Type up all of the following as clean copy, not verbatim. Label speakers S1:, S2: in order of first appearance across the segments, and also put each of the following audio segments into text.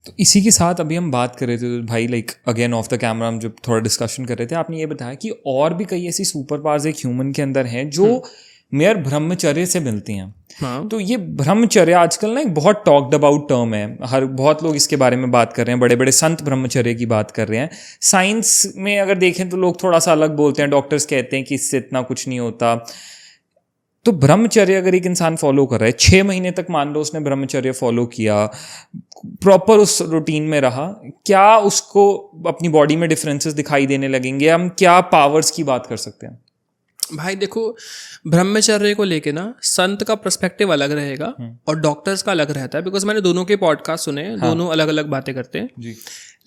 S1: तो इसी के साथ अभी हम बात कर रहे थे भाई, like again of the camera हम जब थोड़ा डिस्कशन कर रहे थे, आपने ये बताया कि और भी कई ऐसी सुपर पावर्स एक ह्यूमन के अंदर हैं जो मेयर ब्रह्मचर्य से मिलती हैं।
S2: हाँ।
S1: तो ये ब्रह्मचर्य आजकल ना एक बहुत टॉक्ड अबाउट टर्म है, बहुत लोग इसके बारे में बात कर रहे हैं, बड़े बड़े संत ब्रह्मचर्य की बात कर रहे हैं। साइंस में अगर देखें तो लोग थोड़ा सा अलग बोलते हैं, डॉक्टर्स कहते हैं कि इससे इतना कुछ नहीं होता। तो ब्रह्मचर्य अगर एक इंसान फॉलो कर रहा है, 6 महीने तक मान लो उसने ब्रह्मचर्य फॉलो किया, प्रॉपर उस रूटीन में रहा, क्या उसको अपनी बॉडी में डिफरेंसेस दिखाई देने लगेंगे? हम क्या पावर्स की बात कर सकते हैं?
S2: भाई देखो, ब्रह्मचर्य को लेके ना संत का पर्सपेक्टिव अलग रहेगा और डॉक्टर्स का अलग रहता है, बिकॉज मैंने दोनों के पॉडकास्ट सुने हैं। हाँ। दोनों अलग अलग बातें करते हैं
S1: जी।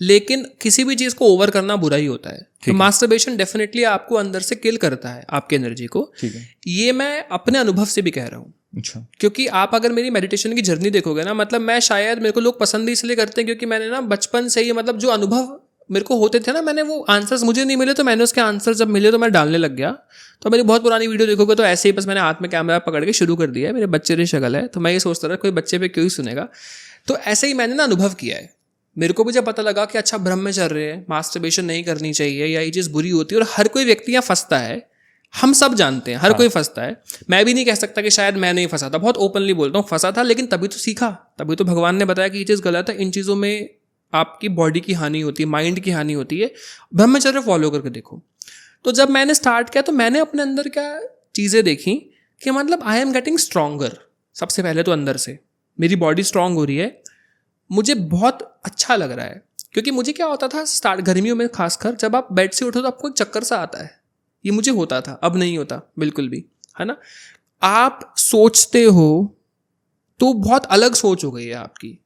S2: लेकिन किसी भी चीज़ को ओवर करना बुरा ही होता है। तो मास्टरबेशन डेफिनेटली आपको अंदर से किल करता है आपकी एनर्जी को।
S1: ठीक है।
S2: ये मैं अपने अनुभव से भी कह रहा हूँ।
S1: अच्छा।
S2: क्योंकि आप अगर मेरी मेडिटेशन की जर्नी देखोगे ना, मतलब मैं शायद, मेरे को लोग पसंद इसलिए करते हैं क्योंकि मैंने ना बचपन से ही, मतलब जो अनुभव मेरे को होते थे ना, मैंने वो आंसर्स मुझे नहीं मिले तो मैंने उसके आंसर जब मिले तो मैं डालने लग गया। तो मेरी बहुत पुरानी वीडियो देखोगे तो ऐसे ही बस मैंने हाथ में कैमरा पकड़ के शुरू कर दिया है। मेरे बच्चे की शक्ल है तो मैं ये सोचता रहा कोई बच्चे पे क्यों ही सुनेगा। तो ऐसे ही मैंने ना अनुभव किया है। मेरे को भी जब पता लगा कि अच्छा ब्रह्मचर्य है, मास्टरबेशन नहीं करनी चाहिए या ये चीज़ बुरी होती है, और हर कोई व्यक्ति यहाँ फंसता है, हम सब जानते हैं, हर कोई फंसता है। मैं भी नहीं कह सकता कि शायद मैं नहीं फंसा था, बहुत ओपनली बोलता हूँ फंसा था, लेकिन तभी तो सीखा, तभी तो भगवान ने बताया कि ये चीज़ गलत है, इन चीज़ों में आपकी बॉडी की हानि होती है, माइंड की हानि होती है, ब्रह्मचर्य फॉलो करके देखो। तो जब मैंने स्टार्ट किया तो मैंने अपने अंदर क्या चीज़ें देखी कि मतलब आई एम गेटिंग स्ट्रॉन्गर। सबसे पहले तो अंदर से मेरी बॉडी स्ट्रांग हो रही है, मुझे बहुत अच्छा लग रहा है। क्योंकि मुझे क्या होता था स्टार्ट गर्मियों में, खासकर जब आप बेड से उठो तो आपको एक चक्कर सा आता है, ये मुझे होता था, अब नहीं होता बिल्कुल भी, है ना। आप सोचते हो तो बहुत अलग सोच हो गई है आपकी,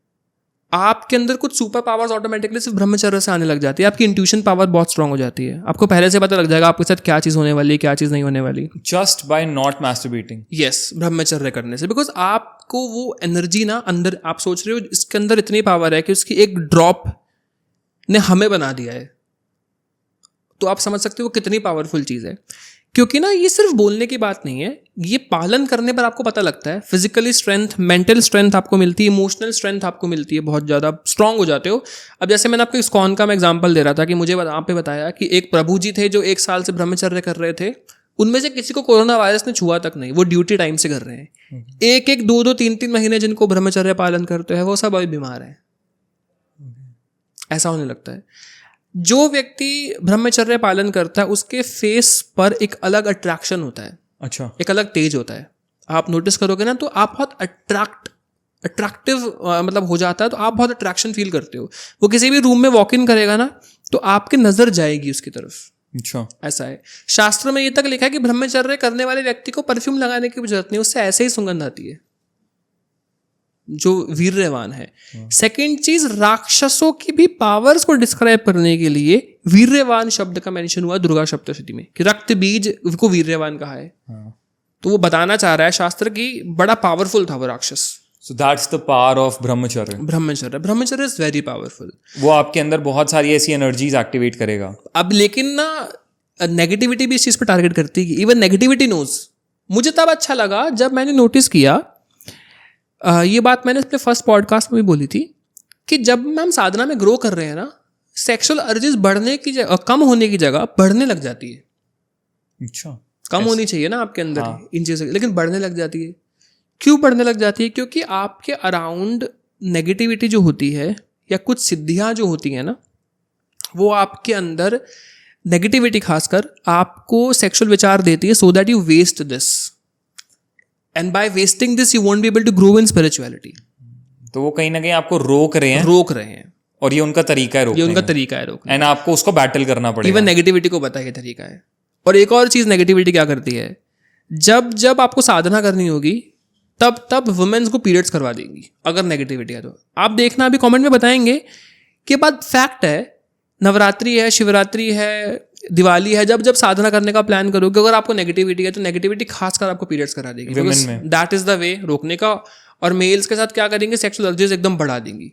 S2: आपके अंदर कुछ सुपर पावर्स ऑटोमेटिकली सिर्फ ब्रह्मचर्य से आने लग जाती है। आपकी इंट्यूशन पावर बहुत स्ट्रांग हो जाती है, आपको पहले से पता लग जाएगा आपके साथ क्या चीज़ होने वाली है, क्या चीज़ नहीं होने वाली,
S1: just by not masturbating.
S2: Yes, ब्रह्मचर्य करने से। बिकॉज आपको वो एनर्जी ना अंदर, आप सोच रहे हो इसके अंदर इतनी पावर है कि उसकी एक ड्रॉप ने हमें बना दिया है, तो आप समझ सकते हो कितनी पावरफुल चीज़ है। क्योंकि ना ये सिर्फ बोलने की बात नहीं है, ये पालन करने पर आपको पता लगता है। फिजिकली स्ट्रेंथ, मेंटल स्ट्रेंथ आपको मिलती है, इमोशनल स्ट्रेंथ आपको मिलती है, बहुत ज़्यादा स्ट्रांग हो जाते हो। अब जैसे मैंने आपको इस्कॉन का मैं एग्जांपल दे रहा था कि मुझे आप पे बताया कि एक प्रभु जी थे जो 1 साल से ब्रह्मचर्य कर रहे थे, उनमें से किसी को कोरोना वायरस ने छुआ तक नहीं, वो ड्यूटी टाइम से कर रहे हैं। 1-1, 2-2, 3-3 महीने जिनको ब्रह्मचर्य पालन करते हैं वो सब अभी बीमार हैं। ऐसा होने लगता है। जो व्यक्ति ब्रह्मचर्य पालन करता है उसके फेस पर एक अलग अट्रैक्शन होता है।
S1: अच्छा।
S2: एक अलग तेज होता है। आप नोटिस करोगे ना तो आप बहुत अट्रैक्टिव मतलब हो जाता है, तो आप बहुत अट्रैक्शन फील करते हो। वो किसी भी रूम में वॉक इन करेगा ना तो आपकी नजर जाएगी उसकी तरफ।
S1: अच्छा।
S2: ऐसा है। शास्त्र में ये तक लिखा है कि ब्रह्मचर्य करने वाले व्यक्ति को परफ्यूम लगाने की भी जरूरत नहीं, उससे ऐसे ही सुगंध आती है, जो वीर्यवान है। सेकंड चीज, राक्षसों की भी पावर्स को डिस्क्राइब करने के लिए वीर्यवान शब्द का मेंशन हुआ दुर्गा सप्तशती में, कि रक्त बीज को वीर्यवान कहा है। तो वो बताना चाह रहा है शास्त्र की बड़ा पावरफुल था वो राक्षस।
S1: So that's the power of ब्रह्मचर्य।
S2: ब्रह्मचर्य इज वेरी पावरफुल।
S1: वो आपके अंदर बहुत सारी ऐसी एनर्जीज एक्टिवेट करेगा।
S2: अब लेकिन ना नेगेटिविटी भी इस चीज पर टारगेट करती है, इवन नेगेटिविटी नोज। मुझे तब अच्छा लगा जब मैंने नोटिस किया, ये बात मैंने अपने फर्स्ट पॉडकास्ट में भी बोली थी, कि जब हम साधना में ग्रो कर रहे हैं ना, सेक्सुअल अर्जेस बढ़ने की जगह, कम होने की जगह बढ़ने लग जाती है।
S1: अच्छा।
S2: कम होनी चाहिए ना आपके अंदर इन चीज़ों, लेकिन बढ़ने लग जाती है। क्यों बढ़ने लग जाती है? क्योंकि आपके अराउंड नेगेटिविटी जो होती है या कुछ सिद्धियाँ जो होती हैं ना, वो आपके अंदर नेगेटिविटी खासकर आपको सेक्सुअल विचार देती है, so that you waste this, and by wasting this you won't be able to grow in spirituality.
S1: तो वो कहीं ना कहीं आपको रोक रहे हैं, और ये उनका तरीका है रोकने,
S2: ये उनका तरीका है रोकने,
S1: एंड आपको उसको बैटल करना पड़ेगा।
S2: इवन नेगेटिविटी को पता है ये तरीका है। और एक और चीज़ नेगेटिविटी क्या करती है, जब आपको साधना करनी होगी तब वुमेन्स को पीरियड्स करवा देंगी अगर नेगेटिविटी है तो। आप देखना, अभी कमेंट में बताएंगे कि बात फैक्ट है, नवरात्रि है, शिवरात्रि है, दिवाली है, जब साधना करने का प्लान करोगे, अगर आपको नेगेटिविटी है तो नेगेटिविटी खासकर आपको पीरियड्स करा देगी। दैट इज द वे रोकने का। और मेल्स के साथ क्या करेंगे, सेक्सुअल अर्जेस एकदम बढ़ा देंगी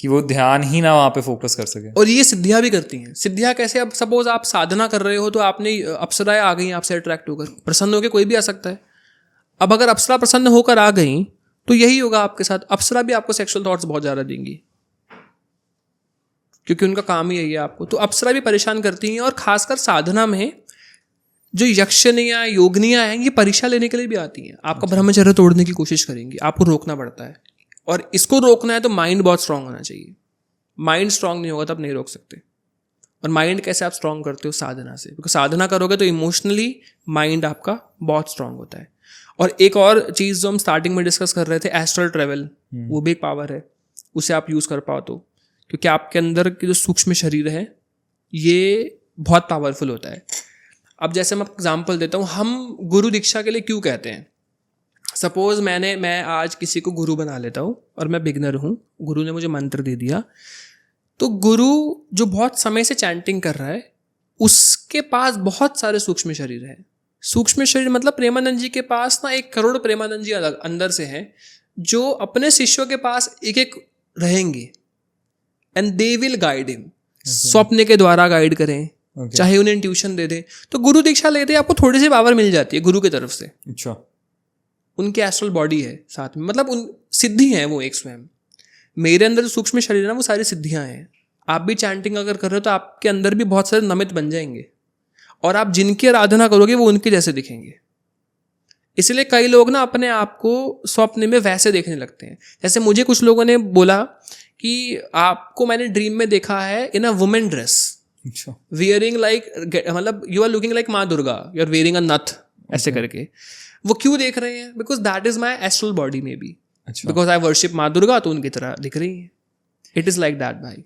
S1: कि वो ध्यान ही ना वहाँ पे फोकस कर सके।
S2: और ये सिद्धियाँ भी करती हैं। सिद्धियाँ कैसे? अब सपोज आप साधना कर रहे हो तो आपने अप्सराएं आ गई आपसे अट्रैक्ट होकर, प्रसन्न होकर कोई भी आ सकता है। अब अगर अप्सरा प्रसन्न होकर आ गई तो यही होगा आपके साथ, अप्सरा भी आपको सेक्सुअल थॉट्स बहुत ज़्यादा देंगी। क्योंकि उनका काम ही यही है आपको। तो अप्सरा भी परेशान करती हैं, और खासकर साधना में जो यक्षिनियाँ योगिनियाँ हैं ये परीक्षा लेने के लिए भी आती हैं, आपका ब्रह्मचर्य तोड़ने की कोशिश करेंगी, आपको रोकना पड़ता है। और इसको रोकना है तो माइंड बहुत स्ट्रांग होना चाहिए। माइंड स्ट्रांग नहीं होगा तो आप नहीं रोक सकते। और माइंड कैसे आप स्ट्रांग करते हो? साधना से, क्योंकि साधना करोगे तो इमोशनली माइंड आपका बहुत स्ट्रांग होता है। और एक और चीज़ जो हम स्टार्टिंग में डिस्कस कर रहे थे, एस्ट्रल ट्रेवल, वो भी एक पावर है, उसे आप यूज़ कर पाओ तो, क्योंकि आपके अंदर के जो सूक्ष्म शरीर है ये बहुत पावरफुल होता है। अब जैसे मैं एग्जांपल देता हूँ, हम गुरु दीक्षा के लिए क्यों कहते हैं? सपोज मैं आज किसी को गुरु बना लेता हूँ और मैं बिगनर हूँ, गुरु ने मुझे मंत्र दे दिया, तो गुरु जो बहुत समय से चैंटिंग कर रहा है उसके पास बहुत सारे सूक्ष्म शरीर हैं। सूक्ष्म शरीर मतलब प्रेमानंद जी के पास ना 1 करोड़ प्रेमानंद जी अलग अंदर से हैं, जो अपने शिष्यों के पास एक एक रहेंगे, and they will guide him. स्वप्न के द्वारा गाइड करें, चाहे उन्हें ट्यूशन दे दे। तो गुरु दीक्षा लेते आपको थोड़ी सी पावर मिल जाती है गुरु की तरफ से।
S1: अच्छा,
S2: उनकी एस्ट्रल बॉडी है साथ में, मतलब उन सिद्धि है वो एक स्वयं। मेरे अंदर जो सूक्ष्म शरीर है ना वो सारी सिद्धियां हैं। आप भी चैंटिंग अगर कर रहे हो तो आपके अंदर भी बहुत सारे नमित बन जाएंगे, और आप जिनकी आराधना करोगे वो उनके जैसे दिखेंगे। इसलिए कई लोग ना अपने आप को स्वप्न में वैसे देखने लगते हैं। जैसे मुझे कुछ लोगों ने बोला कि आपको मैंने ड्रीम में देखा है in a women dress, wearing like, मतलब यू आर लुकिंग लाइक माँ Durga, you are wearing a नथ, ऐसे करके। वो क्यों देख रहे हैं? Because that is my astral body may be, because I worship माँ दुर्गा, तो उनकी तरह दिख रही है। इट इज लाइक दैट भाई।